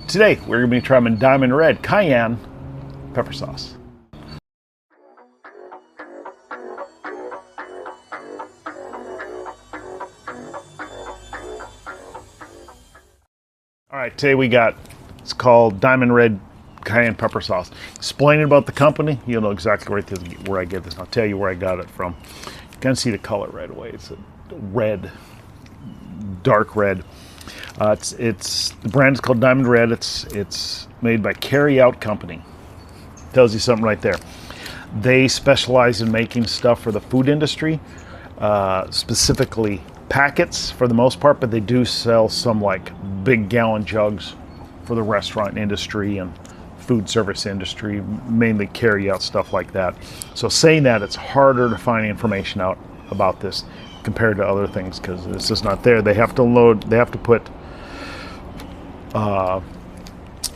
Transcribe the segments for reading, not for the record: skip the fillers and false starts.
Today we're going to be trying Diamond Red Cayenne pepper sauce. All right, today it's called Diamond Red Cayenne pepper sauce. Explaining about the company, you'll know exactly where I get this. I'll tell you where I got it from. You can see the color right away. It's a red, dark red. The brand is called Diamond Red. It's made by Carry Out Company. Tells you something right there. They specialize in making stuff for the food industry, specifically packets for the most part, but they do sell some like big gallon jugs for the restaurant industry and food service industry, mainly carry out stuff like that. So saying that, it's harder to find information out about this compared to other things because it's just not there. They have to put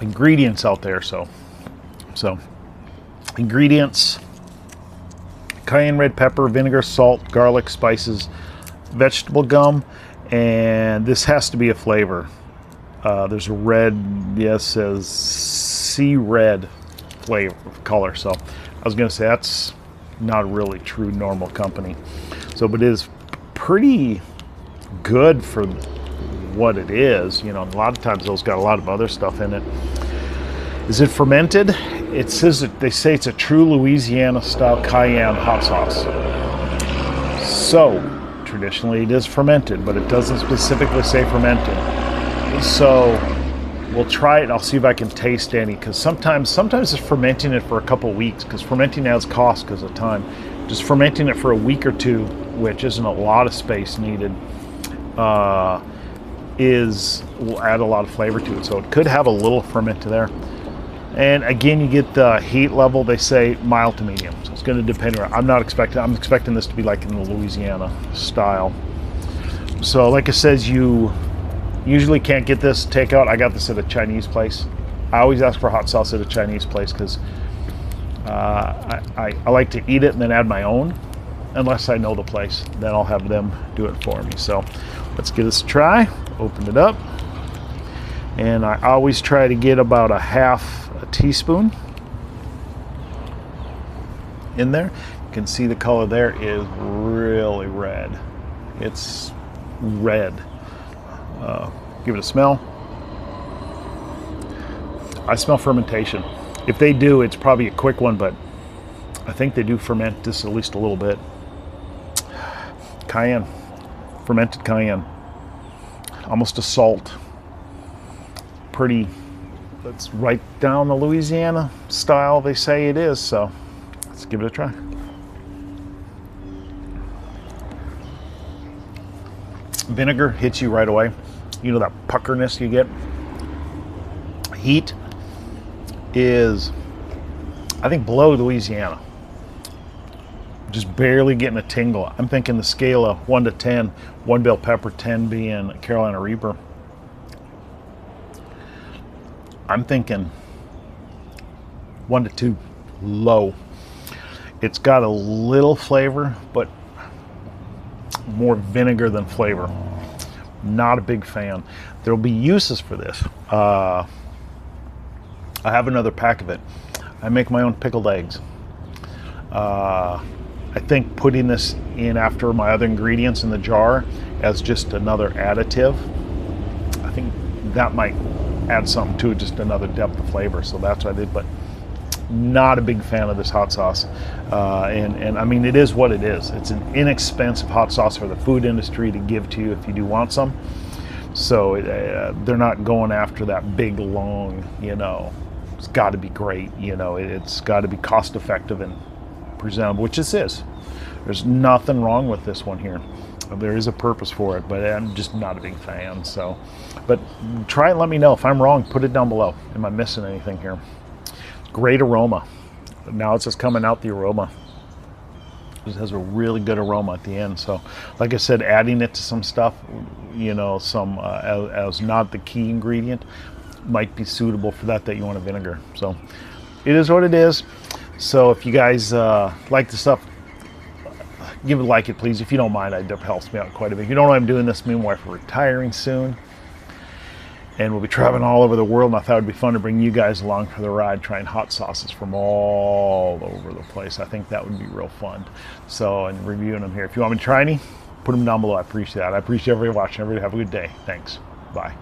ingredients out there. So ingredients: cayenne red pepper, vinegar, salt, garlic, spices, vegetable gum, and this has to be a flavor. There's a red, yes, says sea red flavor color. So I was going to say that's not really true normal company. So, but it is pretty good for what it is. You know, a lot of times those got a lot of other stuff in it. Is it fermented? It says that they say it's a true Louisiana style cayenne hot sauce. So traditionally it is fermented, but it doesn't specifically say fermented. So we'll try it and I'll see if I can taste any, because sometimes it's fermenting it for a couple weeks, because fermenting adds cost because of time. Just fermenting it for a week or two, which isn't a lot of space needed, will add a lot of flavor to it. So it could have a little ferment to there. And again, you get the heat level, they say mild to medium. So it's going to depend. I'm expecting this to be like in the Louisiana style. So like it says, you usually can't get this takeout. I got this at a Chinese place. I always ask for hot sauce at a Chinese place because I like to eat it and then add my own. Unless I know the place, then I'll have them do it for me. So let's give this a try. Open it up. And I always try to get about a half a teaspoon in there. You can see the color there is really red. It's red. Give it a smell. I smell fermentation. If they do, it's probably a quick one, but I think they do ferment this at least a little bit. Cayenne, fermented cayenne, almost a salt. Pretty, that's right down the Louisiana style they say it is, so let's give it a try. Vinegar hits you right away. You know that puckerness you get. Heat is, I think, below Louisiana. Just barely getting a tingle. I'm thinking the scale of 1 to 10, 1 bell pepper, 10 being Carolina Reaper. I'm thinking 1 to 2, low. It's got a little flavor, but more vinegar than flavor. Not a big fan. There'll be uses for this. I have another pack of it. I make my own pickled eggs. I think putting this in after my other ingredients in the jar as just another additive, I think that might add something to it, just another depth of flavor. So that's what I did, but not a big fan of this hot sauce. And I mean, it is what it is. It's an inexpensive hot sauce for the food industry to give to you if you do want some. So they're not going after that big, long, you know, it's got to be great, you know, it's got to be cost effective and presentable, which this is. There's nothing wrong with this one here. There is a purpose for it, but I'm just not a big fan. So, but try and let me know if I'm wrong. Put it down below. Am I missing anything here? Great aroma. Now it's just coming out, the aroma. It has a really good aroma at the end. So like I said, adding it to some stuff, you know, some as not the key ingredient might be suitable for that you want a vinegar. So it is what it is. So if you guys like the stuff, give it a like, it please. If you don't mind, it helps me out quite a bit. If you don't know I'm doing this, me and my wife are retiring soon. And we'll be traveling all over the world, and I thought it would be fun to bring you guys along for the ride, trying hot sauces from all over the place. I think that would be real fun. So, and reviewing them here. If you want me to try any, put them down below. I appreciate that. I appreciate everybody watching. Everybody have a good day. Thanks. Bye.